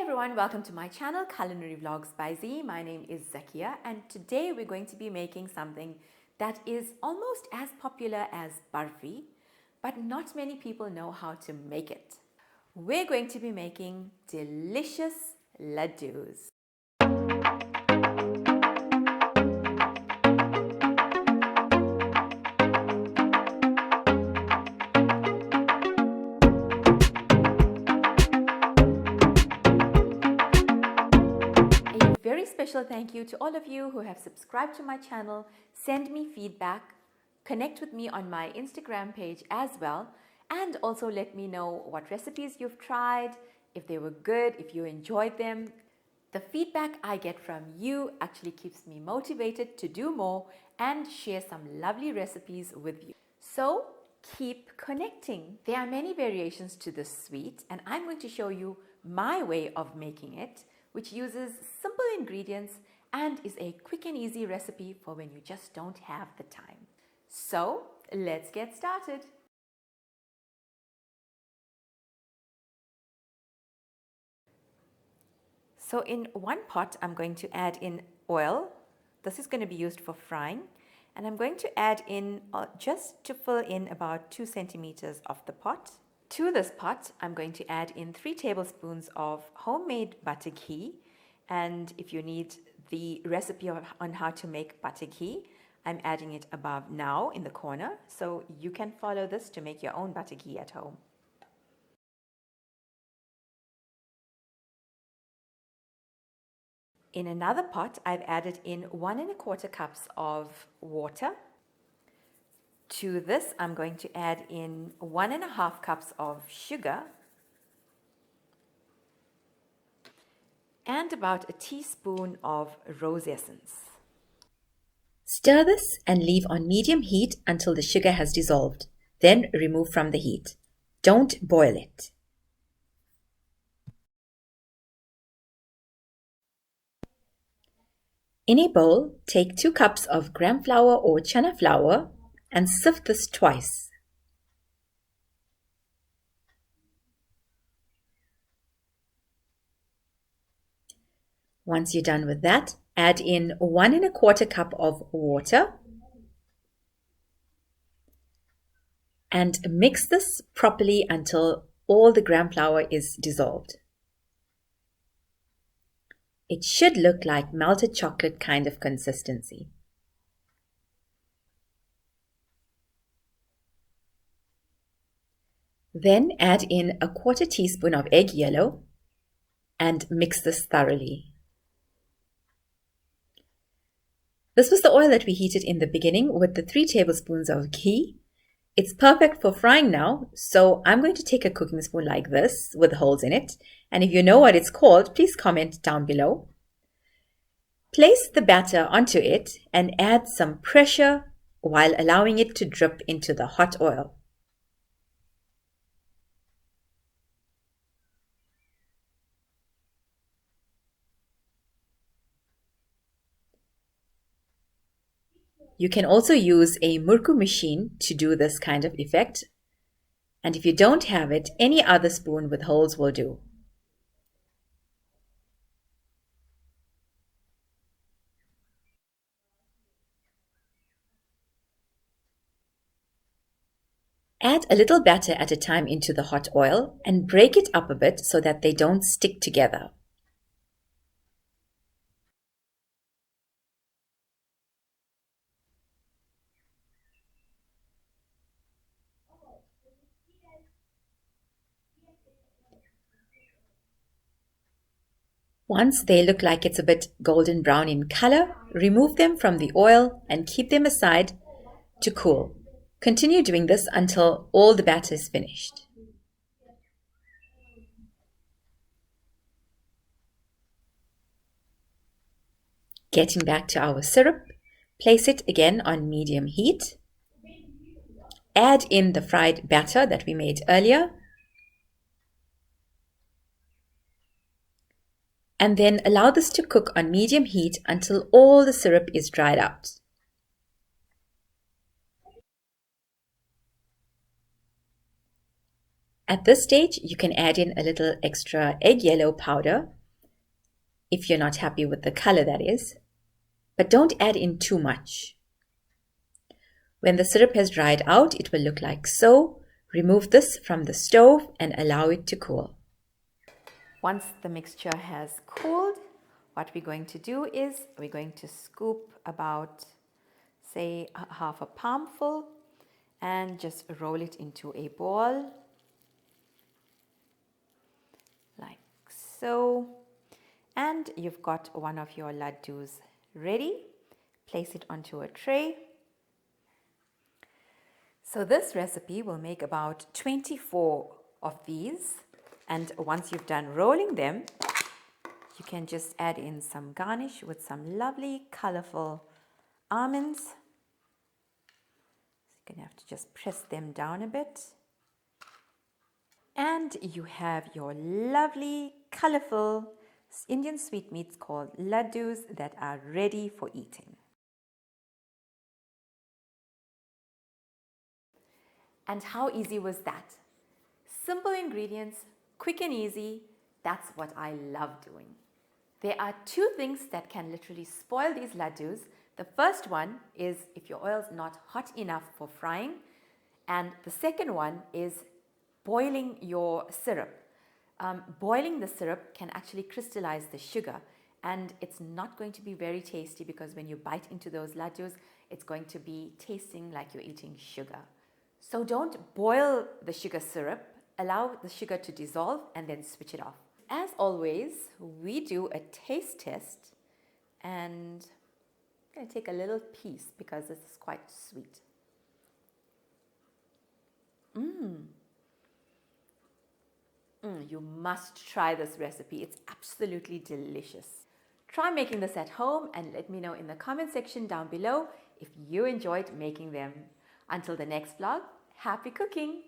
everyone, welcome to my channel Culinary Vlogs by Z. My name is Zakia and today we're going to be making something that is almost as popular as barfi, but not many people know how to make it. We're going to be making delicious laddoos. Very special thank you to all of you who have subscribed to my channel, send me feedback, connect with me on my Instagram page as well, and also let me know what recipes you've tried, if they were good, if you enjoyed them. The feedback I get from you actually keeps me motivated to do more and share some lovely recipes with you. So keep connecting. There are many variations to this sweet and I'm going to show you my way of making it, which uses simple ingredients and is a quick and easy recipe for when you just don't have the time. So let's get started. So in one pot, I'm going to add in oil. This is going to be used for frying. And I'm going to add in just to fill in about 2 centimeters of the pot. To this pot, I'm going to add in 3 tablespoons of homemade butter ghee. And if you need the recipe on how to make butter ghee, I'm adding it above now in the corner. So you can follow this to make your own butter ghee at home. In another pot, I've added in 1 1/4 cups of water. To this, I'm going to add in 1 1/2 cups of sugar and about a teaspoon of rose essence. Stir this and leave on medium heat until the sugar has dissolved. Then remove from the heat. Don't boil it. In a bowl, take 2 cups of gram flour or chana flour and sift this twice. Once you're done with that, add in 1 1/4 cup of water and mix this properly until all the gram flour is dissolved. It should look like melted chocolate kind of consistency. Then add in a 1/4 teaspoon of egg yellow and mix this thoroughly. This was the oil that we heated in the beginning with the 3 tablespoons of ghee. It's perfect for frying now, so I'm going to take a cooking spoon like this with holes in it. And if you know what it's called, please comment down below. Place the batter onto it and add some pressure while allowing it to drip into the hot oil. You can also use a murku machine to do this kind of effect. And if you don't have it, any other spoon with holes will do. Add a little batter at a time into the hot oil and break it up a bit so that they don't stick together. Once they look like it's a bit golden brown in color, remove them from the oil and keep them aside to cool. Continue doing this until all the batter is finished. Getting back to our syrup, place it again on medium heat. Add in the fried batter that we made earlier. And then allow this to cook on medium heat until all the syrup is dried out. At this stage, you can add in a little extra egg yellow powder if you're not happy with the color, that is. But don't add in too much. When the syrup has dried out, it will look like so. Remove this from the stove and allow it to cool. Once the mixture has cooled, what we're going to do is we're going to scoop about, say, half a palmful and just roll it into a ball like so. And you've got one of your ladoos ready. Place it onto a tray. So this recipe will make about 24 of these, and once you've done rolling them, you can just add in some garnish with some lovely colorful almonds. So you're going to have to just press them down a bit. And you have your lovely colorful Indian sweetmeats called laddoos that are ready for eating. And how easy was that? Simple ingredients, quick and easy. That's what I love doing. There are two things that can literally spoil these laddoos. The first one is if your oil's not hot enough for frying. And the second one is boiling your syrup. Boiling the syrup can actually crystallize the sugar, and it's not going to be very tasty because when you bite into those laddoos, it's going to be tasting like you're eating sugar. So don't boil the sugar syrup, allow the sugar to dissolve and then switch it off. As always, we do a taste test, and I'm going to take a little piece because this is quite sweet. You must try this recipe. It's absolutely delicious. Try making this at home and let me know in the comment section down below if you enjoyed making them. Until the next vlog, happy cooking!